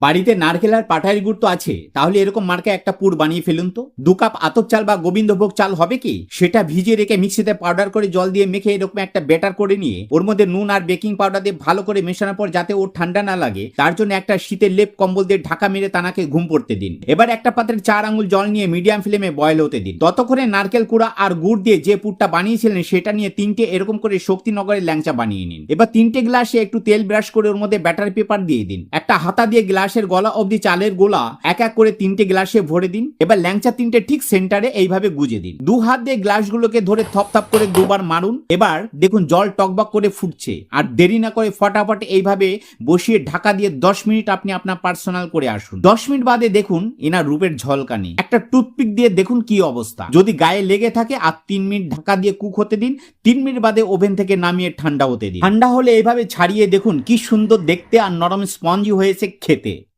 বাড়িতে নারকেল আর পাটালি গুড় তো আছে, তাহলে এরকম মার্কা একটা পুর বানিয়ে ফেলুন তো। 2 কাপ আতপ চাল বা গোবিন্দভোগ চাল হবে কি, সেটা ভিজিয়ে রেখে মিক্সিতে পাউডার করে জল দিয়ে মেখে এরকম একটা ব্যাটার করে নিয়ে ওর মধ্যে নুন আর বেকিং পাউডার দিয়ে ভালো করে মেশানোর পর যাতে ওর ঠান্ডা না লাগে তার জন্য একটা শীতের লেপ কম্বল দিয়ে ঢাকা মেরে তানাকে ঘুম পড়তে দিন। এবার একটা পাত্রে 4 আঙুল জল নিয়ে মিডিয়াম ফ্লেমে বয়েল হতে দিন। ততক্ষণে নারকেল কুড়া আর গুড় দিয়ে যে পুরটা বানিয়েছিলেন সেটা নিয়ে 3টে এরকম করে শক্তিনগরের ল্যাংচা বানিয়ে নিন। এবার 3টে গ্লাসে একটু তেল ব্রাশ করে ওর মধ্যে ব্যাটার পেপার দিয়ে দিন। একটা হাতা দিয়ে গ্লাসের গলা অবধি চালের গোলা এক এক করে 3টে গ্লাসে ভরে দিন। এবার ল্যাংচা 3টে ঠিক সেন্টারে এইভাবে গুজে দিন। 2 হাত দিয়ে গ্লাসগুলোকে ধরে থপ থপ করে 2বার মারুন। এবার দেখুন জল টকবক করে ফুটছে। আর দেরি না করে ফটাফট এইভাবে বসিয়ে ঢাকা দিয়ে 10 মিনিট আপনি আপনার পার্সোনাল করে আসুন। 10 মিনিট বাদে দেখুন এনার রূপের ঝলকানি। একটা টুথপিক দিয়ে দেখুন কি অবস্থা। যদি গায়ে লেগে থাকে আর 3 মিনিট ঢাকা দিয়ে কুক হতে দিন। 3 মিনিট বাদে ওভেন থেকে নামিয়ে ঠান্ডা হতে দিন। ঠান্ডা হলে এইভাবে ছাড়িয়ে দেখুন কি সুন্দর দেখতে আর নরম স্পঞ্জি হয়েছে খেতে।